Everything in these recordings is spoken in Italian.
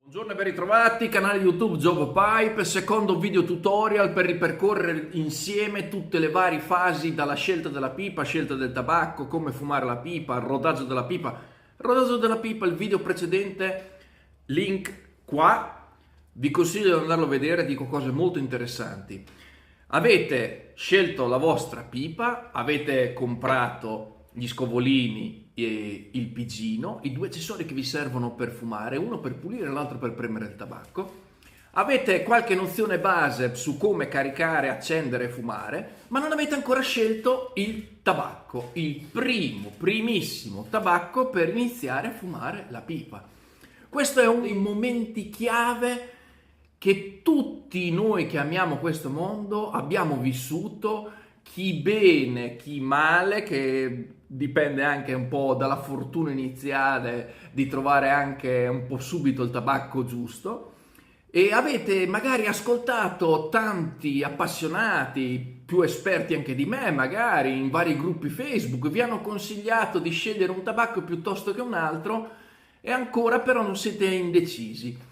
Buongiorno e ben ritrovati, canale YouTube Job Pipe, secondo video tutorial per ripercorrere insieme tutte le varie fasi dalla scelta della pipa, scelta del tabacco, come fumare la pipa, il rodaggio della pipa. Il rodaggio della pipa, il video precedente, link qua, vi consiglio di andarlo a vedere, dico cose molto interessanti. Avete scelto la vostra pipa, avete comprato gli scovolini e il piggino, i due accessori che vi servono per fumare, uno per pulire e l'altro per premere il tabacco. Avete qualche nozione base su come caricare, accendere e fumare, ma non avete ancora scelto il tabacco, il primissimo tabacco per iniziare a fumare la pipa. Questo è uno dei momenti chiave che tutti noi che amiamo questo mondo abbiamo vissuto, chi bene, chi male, che dipende anche un po' dalla fortuna iniziale di trovare anche un po' subito il tabacco giusto. E avete magari ascoltato tanti appassionati, più esperti anche di me, magari in vari gruppi Facebook, vi hanno consigliato di scegliere un tabacco piuttosto che un altro e ancora però non siete indecisi.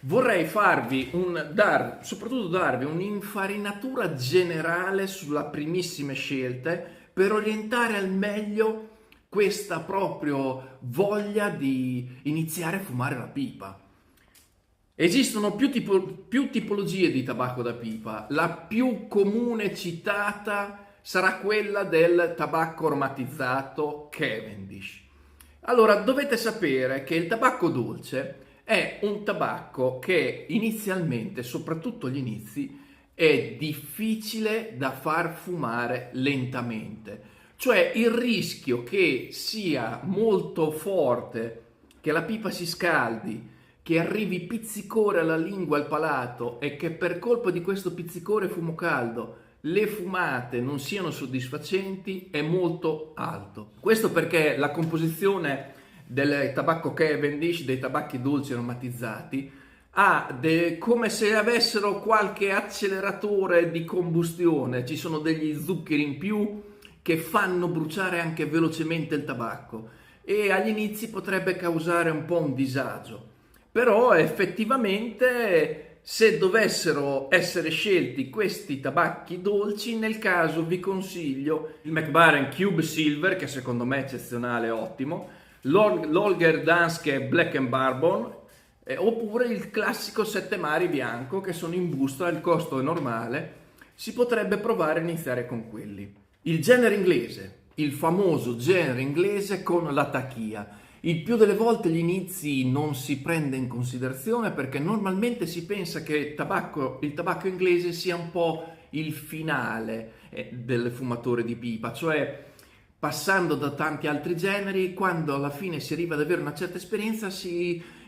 Vorrei soprattutto darvi un'infarinatura generale sulle primissime scelte per orientare al meglio questa proprio voglia di iniziare a fumare la pipa. Esistono più tipologie di tabacco da pipa. La più comune citata sarà quella del tabacco aromatizzato Cavendish. Allora, dovete sapere che il tabacco dolce è un tabacco che inizialmente, soprattutto agli inizi, è difficile da far fumare lentamente. Cioè il rischio che sia molto forte, che la pipa si scaldi, che arrivi pizzicore alla lingua, al palato e che per colpa di questo pizzicore fumo caldo le fumate non siano soddisfacenti è molto alto. Questo perché la composizione del tabacco Cavendish, dei tabacchi dolci aromatizzati, come se avessero qualche acceleratore di combustione, ci sono degli zuccheri in più che fanno bruciare anche velocemente il tabacco e agli inizi potrebbe causare un po' un disagio. Però effettivamente se dovessero essere scelti questi tabacchi dolci, nel caso vi consiglio il Mac Baren Cube Silver, che secondo me è eccezionale, ottimo, l'Holger Danske Black Bourbon, oppure il classico Sette Mari bianco, che sono in busta, il costo è normale, si potrebbe provare a iniziare con quelli. Il genere inglese, il famoso genere inglese con la tachia. Il più delle volte gli inizi non si prende in considerazione perché normalmente si pensa che il tabacco inglese sia un po' il finale del fumatore di pipa, cioè passando da tanti altri generi, quando alla fine si arriva ad avere una certa esperienza,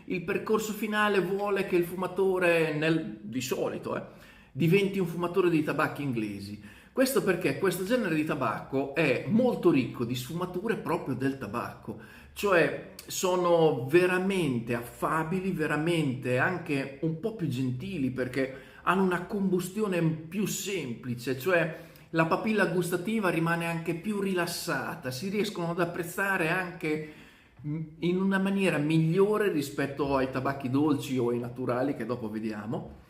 il percorso finale vuole che il fumatore, di solito, diventi un fumatore di tabacchi inglesi. Questo perché questo genere di tabacco è molto ricco di sfumature proprio del tabacco, cioè sono veramente affabili, veramente anche un po' più gentili perché hanno una combustione più semplice, cioè la papilla gustativa rimane anche più rilassata, si riescono ad apprezzare anche in una maniera migliore rispetto ai tabacchi dolci o ai naturali che dopo vediamo,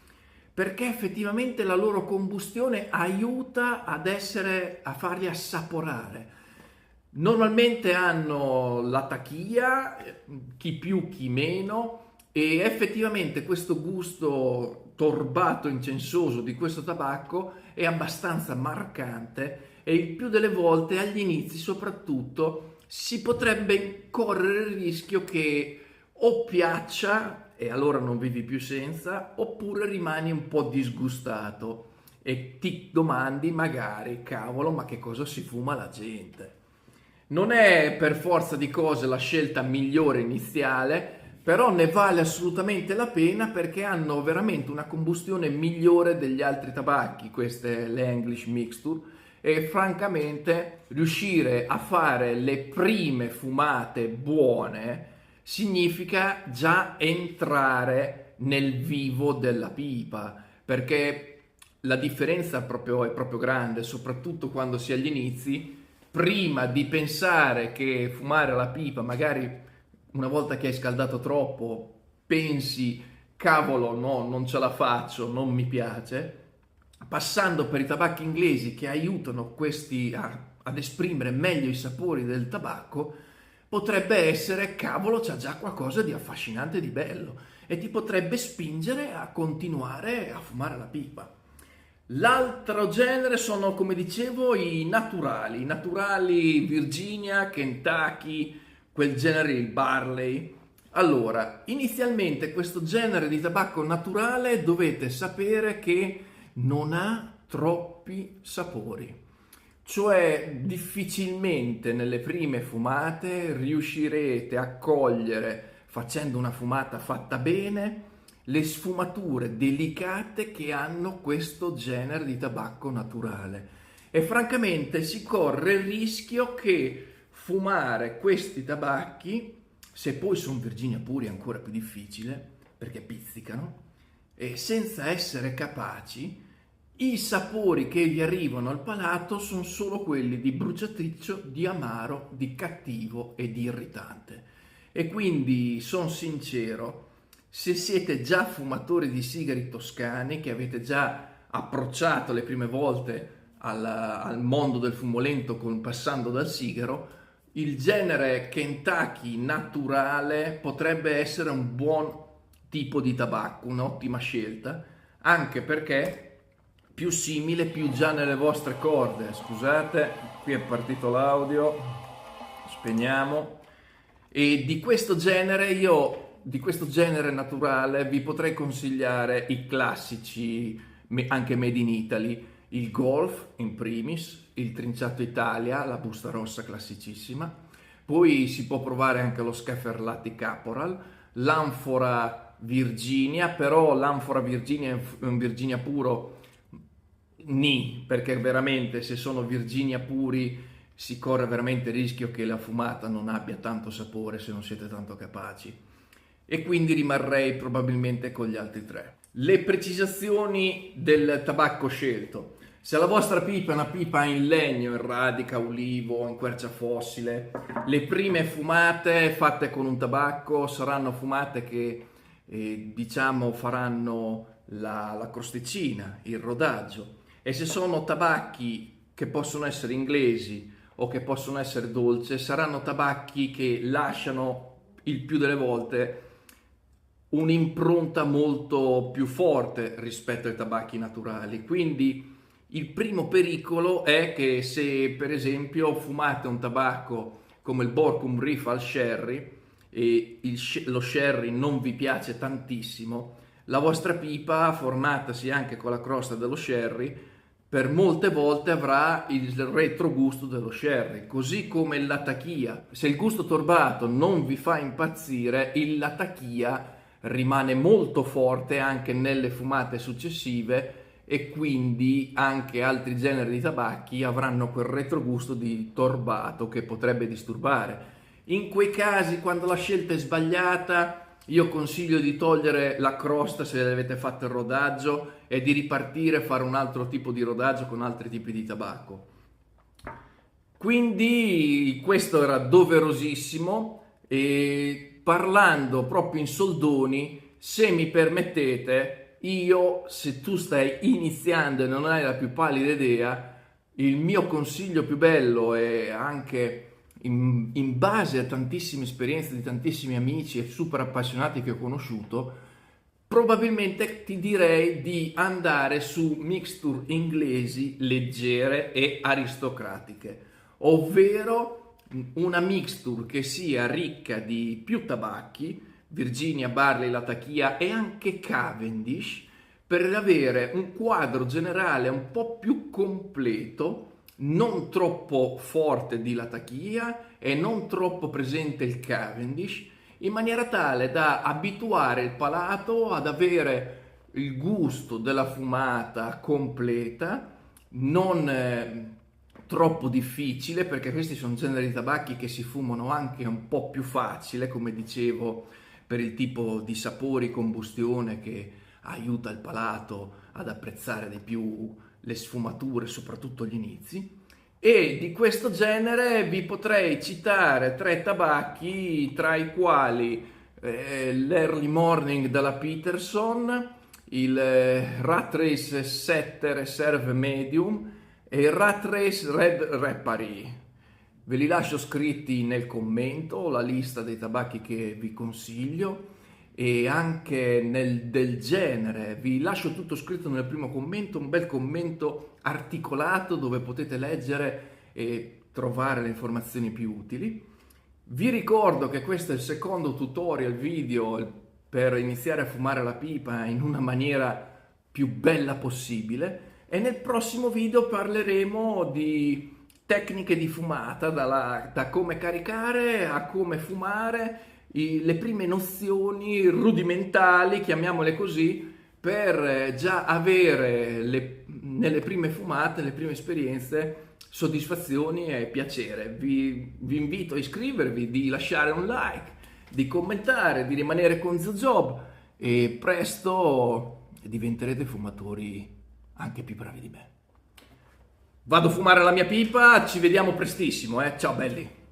perché effettivamente la loro combustione aiuta a farli assaporare. Normalmente hanno la tachia, chi più chi meno, e effettivamente questo gusto torbato, incensoso di questo tabacco è abbastanza marcante e il più delle volte agli inizi soprattutto si potrebbe correre il rischio che o piaccia e allora non vivi più senza, oppure rimani un po' disgustato e ti domandi magari, cavolo, ma che cosa si fuma la gente? Non è per forza di cose la scelta migliore iniziale, però ne vale assolutamente la pena perché hanno veramente una combustione migliore degli altri tabacchi, queste le English Mixture, e francamente riuscire a fare le prime fumate buone significa già entrare nel vivo della pipa, perché la differenza è proprio grande, soprattutto quando si è agli inizi. Prima di pensare che fumare la pipa, magari una volta che hai scaldato troppo, pensi cavolo, no, non ce la faccio, non mi piace, passando per i tabacchi inglesi che aiutano questi ad esprimere meglio i sapori del tabacco, potrebbe essere, cavolo, c'ha già qualcosa di affascinante, di bello, e ti potrebbe spingere a continuare a fumare la pipa. L'altro genere sono, come dicevo, i naturali Virginia, Kentucky, quel genere di Barley. Allora, inizialmente questo genere di tabacco naturale dovete sapere che non ha troppi sapori, cioè difficilmente nelle prime fumate riuscirete a cogliere, facendo una fumata fatta bene, le sfumature delicate che hanno questo genere di tabacco naturale. E francamente si corre il rischio che fumare questi tabacchi, se poi sono Virginia puri è ancora più difficile perché pizzicano, e senza essere capaci, i sapori che vi arrivano al palato sono solo quelli di bruciatriccio, di amaro, di cattivo e di irritante. E quindi sono sincero, se siete già fumatori di sigari toscani, che avete già approcciato le prime volte al mondo del fumo lento passando dal sigaro, il genere Kentucky naturale potrebbe essere un buon tipo di tabacco, un'ottima scelta, anche perché più simile, più già nelle vostre corde. Scusate, qui è partito l'audio, spegniamo. E di questo genere naturale vi potrei consigliare i classici, anche made in Italy, il Golf in primis, il Trinciato Italia, la busta rossa classicissima, poi si può provare anche lo Scaferlati Caporal, l'Anfora Virginia, però l'Anfora Virginia è un Virginia puro, perché veramente se sono Virginia puri si corre veramente il rischio che la fumata non abbia tanto sapore se non siete tanto capaci, e quindi rimarrei probabilmente con gli altri tre. Le precisazioni del tabacco scelto: se la vostra pipa è una pipa in legno, in radica, ulivo, in quercia fossile, le prime fumate fatte con un tabacco saranno fumate che diciamo faranno la crosticina, il rodaggio. E se sono tabacchi che possono essere inglesi o che possono essere dolci, saranno tabacchi che lasciano il più delle volte un'impronta molto più forte rispetto ai tabacchi naturali. Quindi il primo pericolo è che se per esempio fumate un tabacco come il Borkum Reef al sherry e lo sherry non vi piace tantissimo, la vostra pipa, formatasi anche con la crosta dello sherry, per molte volte avrà il retrogusto dello sherry, così come il Latakia. Se il gusto torbato non vi fa impazzire, il Latakia rimane molto forte anche nelle fumate successive, e quindi anche altri generi di tabacchi avranno quel retrogusto di torbato che potrebbe disturbare. In quei casi, quando la scelta è sbagliata, io consiglio di togliere la crosta se avete fatto il rodaggio e di ripartire, fare un altro tipo di rodaggio con altri tipi di tabacco. Quindi questo era doverosissimo. E parlando proprio in soldoni, se mi permettete, se tu stai iniziando e non hai la più pallida idea, il mio consiglio più bello, e anche in base a tantissime esperienze di tantissimi amici e super appassionati che ho conosciuto, probabilmente ti direi di andare su mixture inglesi leggere e aristocratiche, ovvero una mixture che sia ricca di più tabacchi, Virginia, Barley, Latakia e anche Cavendish, per avere un quadro generale un po' più completo, non troppo forte di Latakia e non troppo presente il Cavendish, in maniera tale da abituare il palato ad avere il gusto della fumata completa, non troppo difficile, perché questi sono generi di tabacchi che si fumano anche un po' più facile, come dicevo, per il tipo di sapori, combustione che aiuta il palato ad apprezzare di più le sfumature, soprattutto agli inizi. E di questo genere vi potrei citare 3 tabacchi, tra i quali l'Early Morning dalla Peterson, il Rat Race Setter Reserve Medium e il Rat Race Red Reparee. Ve li lascio scritti nel commento, la lista dei tabacchi che vi consiglio, e anche del genere vi lascio tutto scritto nel primo commento, un bel commento articolato dove potete leggere e trovare le informazioni più utili. Vi ricordo che questo è il secondo tutorial video per iniziare a fumare la pipa in una maniera più bella possibile, e nel prossimo video parleremo di tecniche di fumata, da come caricare a come fumare, le prime nozioni rudimentali, chiamiamole così, per già avere nelle prime fumate, nelle prime esperienze, soddisfazioni e piacere. Vi invito a iscrivervi, di lasciare un like, di commentare, di rimanere con ZoZob, e presto diventerete fumatori anche più bravi di me. Vado a fumare la mia pipa, ci vediamo prestissimo, ciao belli!